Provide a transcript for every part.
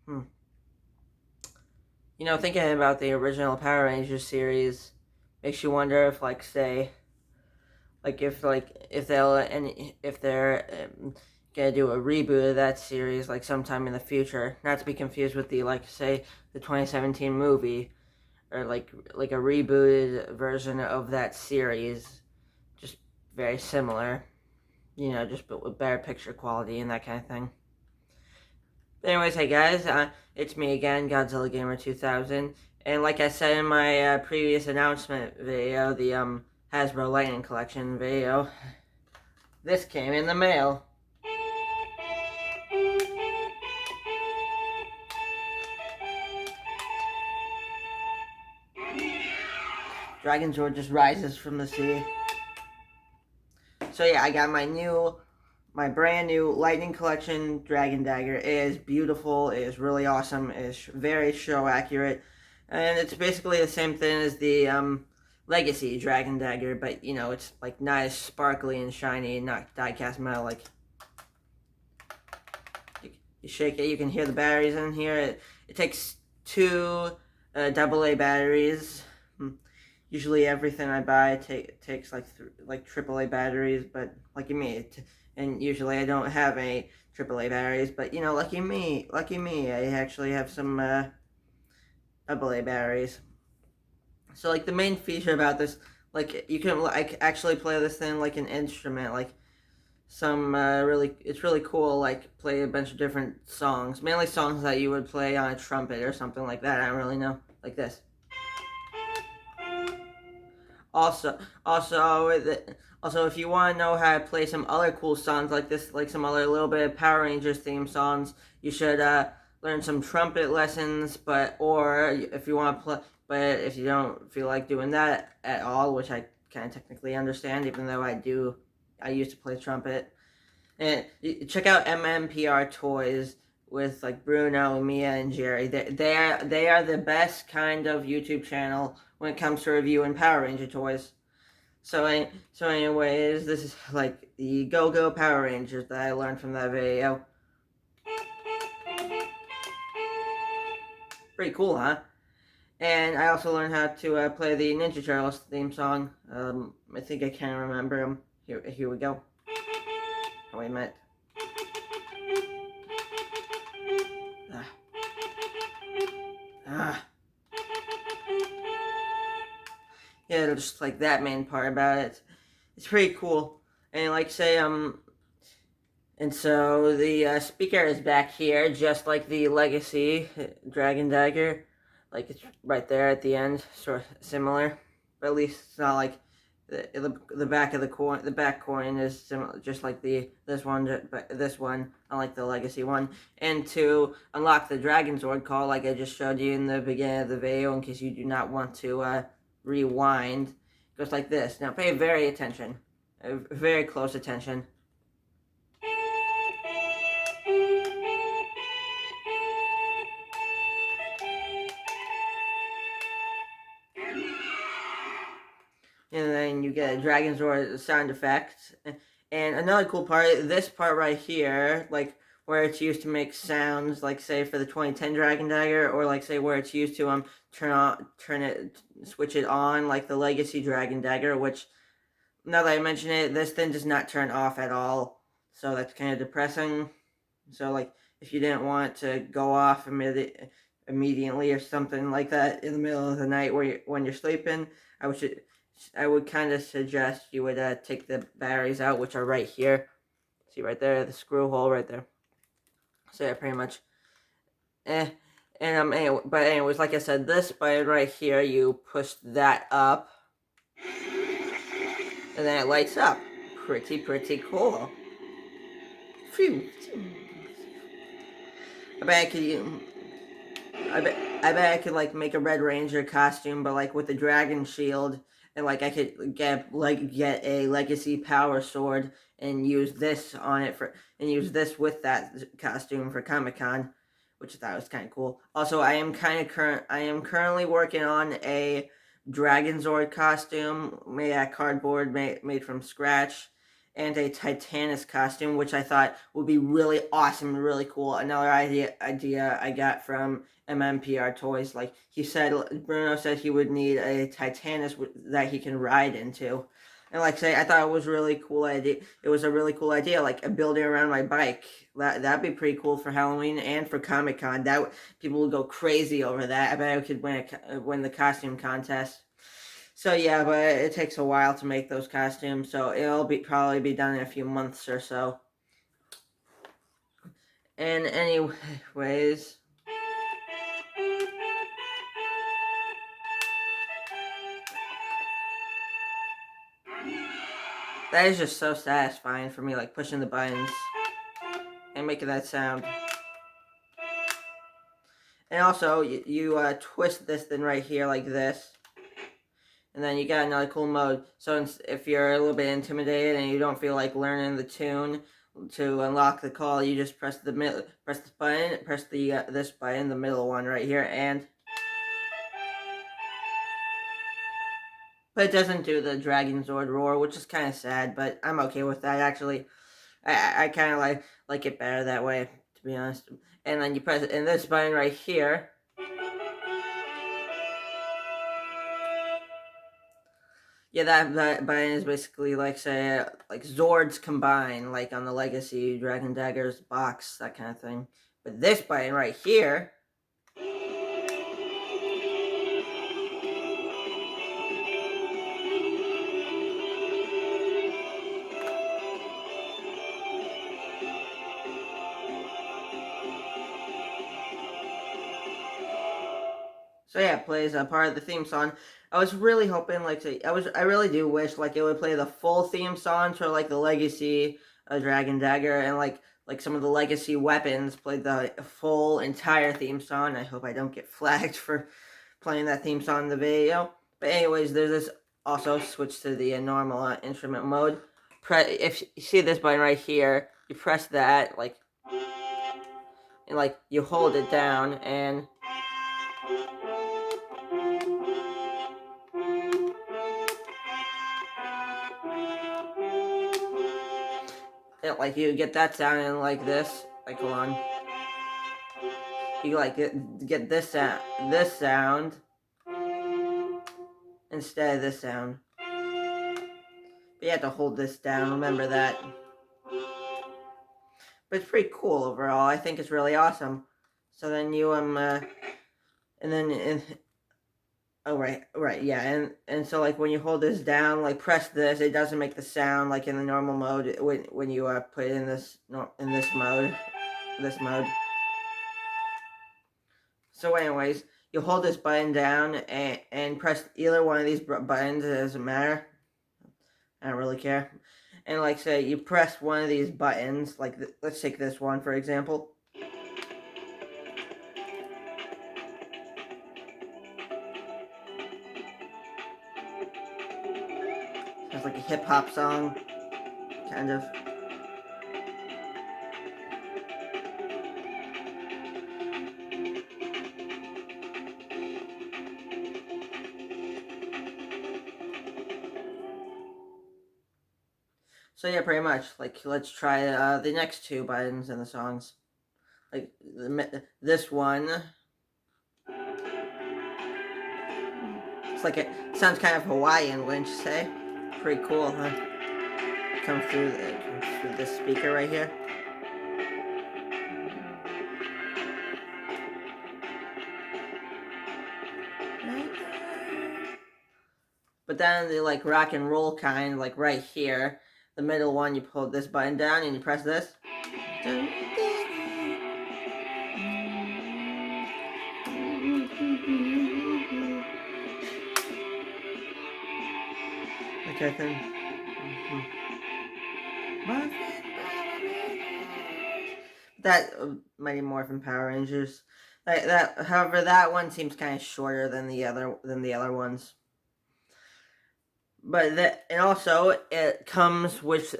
Hmm. Thinking about the original Power Rangers series makes you wonder if, if they're gonna do a reboot of that series, like sometime in the future. Not to be confused with the 2017 movie, or like a rebooted version of that series, just very similar. Just but with better picture quality and that kind of thing. But anyways, hey guys, it's me again, Godzilla Gamer 2000, and like I said in my previous announcement video, the Hasbro Lightning Collection video, this came in the mail. Dragon Zord just rises from the sea. So yeah, I got my brand new Lightning Collection Dragon Dagger. It is beautiful. It is really awesome. It is very show accurate, and it's basically the same thing as the Legacy Dragon Dagger, but it's like not as sparkly and shiny and not die-cast metal. Like you shake it, you can hear the batteries in here. It takes two AA batteries. Usually everything I buy takes like AAA batteries, but lucky me, and usually I don't have any AAA batteries. But lucky me, I actually have some AA batteries. So like the main feature about this, like you can like actually play this thing like an instrument, like it's really cool. Like play a bunch of different songs, mainly songs that you would play on a trumpet or something like that. I don't really know, like this. Also, also, if you want to know how to play some other cool songs like this, like some other little bit of Power Rangers theme songs, you should learn some trumpet lessons. Or if you want to play, but if you don't feel like doing that at all, which I kind of technically understand, even though I used to play trumpet. And check out MMPR Toys with like Bruno, Mia, and Jerry. They are the best kind of YouTube channel when it comes to reviewing Power Ranger toys. So anyways, this is like the Go Go Power Rangers that I learned from that video. Pretty cool, huh? And I also learned how to play the Ninja Turtles theme song. I think I can remember them. Here we go. Oh, wait a minute. Ah. Ah. Yeah, just like that main part about it. It's pretty cool. And like say, and so the speaker is back here, just like the Legacy Dragon Dagger. Like it's right there at the end, sort of similar. But at least it's not like the back of the coin. The back coin is similar, just like this one, but this one, unlike the Legacy one. And to unlock the Dragon Zord call, like I just showed you in the beginning of the video, in case you do not want to rewind, goes like this. Now pay very close attention. And then you get a Dragon's Roar sound effect. And another cool part, this part right here, like where it's used to make sounds, like say for the 2010 Dragon Dagger, or like say where it's used to switch it on, like the Legacy Dragon Dagger. Which now that I mention it, this thing does not turn off at all, so that's kind of depressing. So like if you didn't want to go off immediately or something like that in the middle of the night when you're sleeping, I would kind of suggest you would take the batteries out, which are right here. See right there, the screw hole right there. So yeah, pretty much. But anyways, like I said, this button right here, you push that up, and then it lights up. Pretty cool. Phew. I bet I could. I bet I could like make a Red Ranger costume, but like with the dragon shield, and like I could get a Legacy Power Sword and use this on it and use this with that costume for Comic Con, which I thought was kind of cool. Also, I am currently working on a Dragon Zord costume made out of cardboard, made from scratch, and a Titanus costume, which I thought would be really awesome and really cool. Another idea I got from MMPR Toys. Like Bruno said he would need a Titanus that he can ride into. And like say, I thought it was really cool idea. It was a really cool idea, like a building around my bike. That'd be pretty cool for Halloween and for Comic Con. People would go crazy over that. I bet I could win the costume contest. So yeah, but it takes a while to make those costumes, so it'll probably be done in a few months or so. And anyways, that is just so satisfying for me, like pushing the buttons and making that sound. And also, you twist this thing right here like this. And then you got another cool mode. So if you're a little bit intimidated and you don't feel like learning the tune to unlock the call, you just press the button, press the this button, the middle one right here, and but it doesn't do the Dragon Zord roar, which is kind of sad. But I'm okay with that actually. I kind of like it better that way, to be honest. And then you press it in this button right here. Yeah, that button is basically like say like Zords combined, like on the Legacy Dragon Daggers box, that kind of thing. But this button right here, so yeah, it plays a part of the theme song. I was really hoping, like, I really do wish, like, it would play the full theme song for, like, the Legacy Dragon Dagger, and, like some of the Legacy weapons played the full entire theme song. I hope I don't get flagged for playing that theme song in the video. But anyways, there's this also switch to the normal instrument mode. If you see this button right here, you press that, like, and, like, you hold it down, and like you get that sounding like this. Like hold on, you like get this sound instead of this sound. But you have to hold this down. Remember that. But it's pretty cool overall. I think it's really awesome. So then you and then oh right yeah, and so like when you hold this down, like press this, it doesn't make the sound like in the normal mode when you put it in this mode. So anyways, you hold this button down and press either one of these buttons. It doesn't matter. I don't really care. And like say you press one of these buttons, like let's take this one for example. It's like a hip hop song, kind of. So yeah, pretty much. Like let's try the next two buttons in the songs. Like this one. It's like it sounds kind of Hawaiian, wouldn't you say? Pretty cool, huh? Comes through this speaker right here. But then the like rock and roll kind, like right here, the middle one, you pull this button down and you press this. Like I think. That Mighty Morphin Power Rangers. However, that one seems kind of shorter than the other ones. But and also it comes with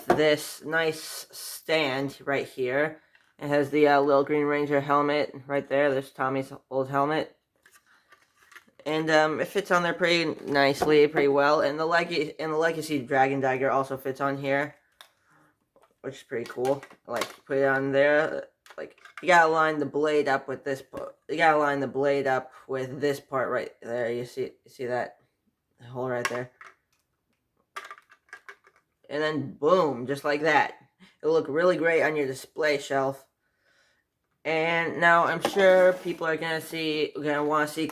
this nice stand right here. It has the little Green Ranger helmet right there. There's Tommy's old helmet, and it fits on there pretty nicely, pretty well. And the Legacy Dragon Dagger also fits on here. which is pretty cool. Like, put it on there. Like, you gotta line the blade up with this part. You gotta line the blade up with this part right there. You see that hole right there? And then boom, just like that. It'll look really great on your display shelf. And now I'm sure people are gonna want to see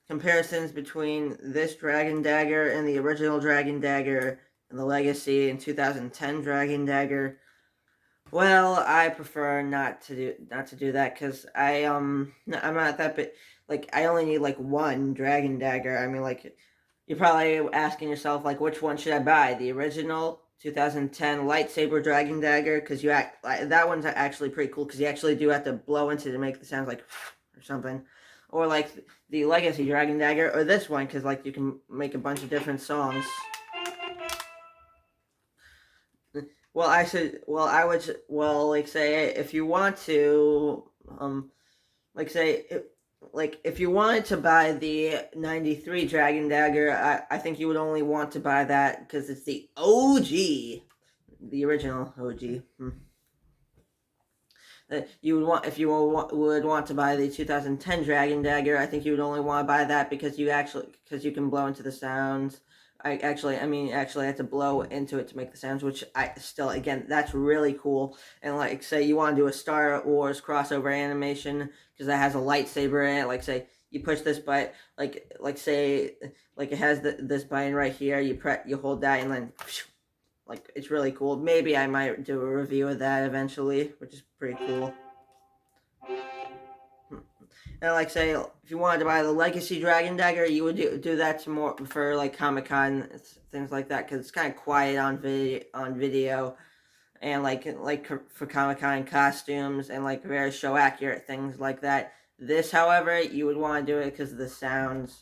comparisons between this Dragon Dagger and the original Dragon Dagger and the Legacy in 2010 Dragon Dagger. Well, I prefer not to do that because I'm not that big. Like, I only need like one Dragon Dagger. I mean, like, you're probably asking yourself, like, which one should I buy? The original 2010 lightsaber Dragon Dagger, because that one's actually pretty cool because you actually do have to blow into it to make the sounds like or something, or like the Legacy Dragon Dagger, or this one because like you can make a bunch of different songs. Well, like say if you want to, like say, if you wanted to buy the 93 Dragon Dagger, I think you would only want to buy that because it's the OG, the original OG. You would want, if you would want to buy the 2010 Dragon Dagger, I think you would only want to buy that because you can blow into the sounds. I actually have to blow into it to make the sounds, which again, that's really cool. And like, say you want to do a Star Wars crossover animation because it has a lightsaber in it. Like, say you push this button, say it has this button right here. You hold that, and then like, it's really cool. Maybe I might do a review of that eventually, which is pretty cool. And like, say if you wanted to buy the Legacy Dragon Dagger, you would do that more for like Comic-Con, things like that, because it's kind of quiet on video, and like for Comic-Con costumes and like very show accurate things like that. This, however, you would want to do it because of the sounds.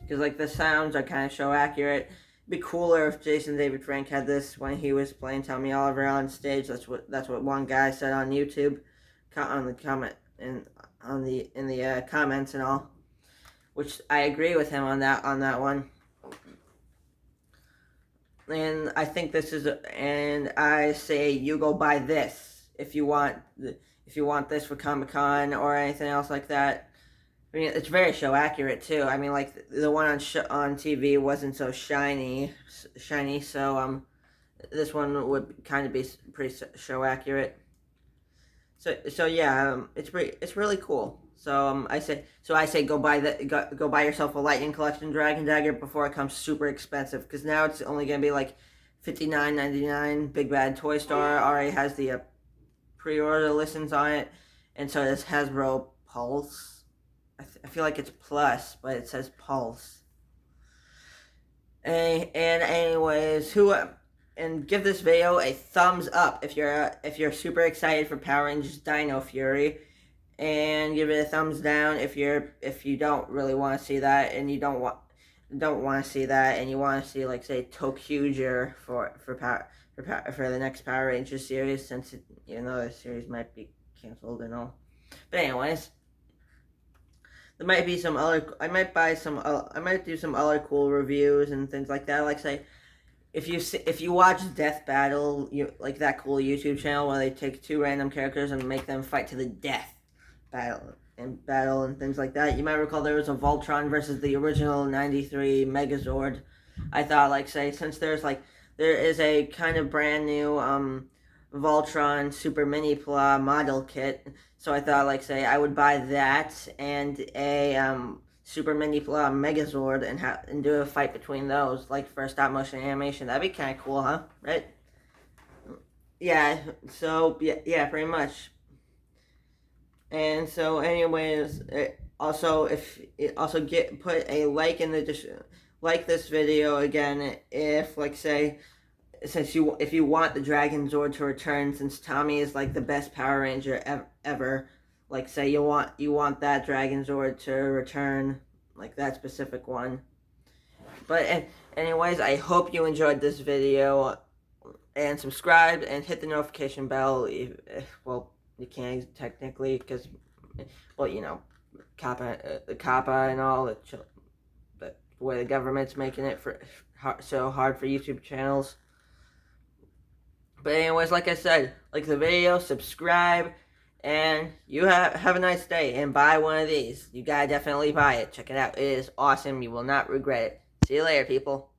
Because like the sounds are kind of show accurate. It'd be cooler if Jason David Frank had this when he was playing Tommy Oliver on stage. That's what one guy said on YouTube, on the comment and in the comments and all, which I agree with him on that one. And I think and I say you go buy this if you want this for Comic-Con or anything else like that. I mean, it's very show accurate too. I mean, like the one on TV wasn't so shiny. So this one would kind of be pretty show accurate. So yeah, it's really cool. So I say go buy yourself a Lightning Collection Dragon Dagger before it comes super expensive, because now it's only gonna be like $59.99. Big Bad Toy Store already has the pre-order listings on it, and so does Hasbro Pulse. I feel like it's Plus, but it says Pulse. And anyways, and give this video a thumbs up if you're super excited for Power Rangers Dino Fury, and give it a thumbs down if you don't really want to see that, and you don't want to see that, and you want to see, like, say, Tokuger for the next Power Rangers series, since the series might be canceled and all. But anyways, there might be some other. I might do some other cool reviews and things like that. Like, say, if you watch Death Battle, like that cool YouTube channel where they take two random characters and make them fight to the death, battle and things like that. You might recall there was a Voltron versus the original '93 Megazord. I thought, like, say, since there is a kind of brand new Voltron Super Mini Pla model kit, so I thought, like, say, I would buy that and a Super Mini Pla Megazord and do a fight between those, like, for a stop motion animation. That'd be kind of cool, huh? Right? Yeah. So yeah, pretty much. And so, anyways, put a like in the like this video again if, like, say, if you want the Dragon Zord to return, since Tommy is like the best Power Ranger ever. Like, say you want that Dragon Zord to return, like that specific one. But anyways, I hope you enjoyed this video, and subscribe and hit the notification bell. Well, you can't technically because, well, Kappa and all that. But the way the government's making it so hard for YouTube channels. But anyways, like I said, like the video, subscribe, and you have a nice day, and buy one of these. You gotta definitely buy it. Check it out. It is awesome. You will not regret it. See you later, people.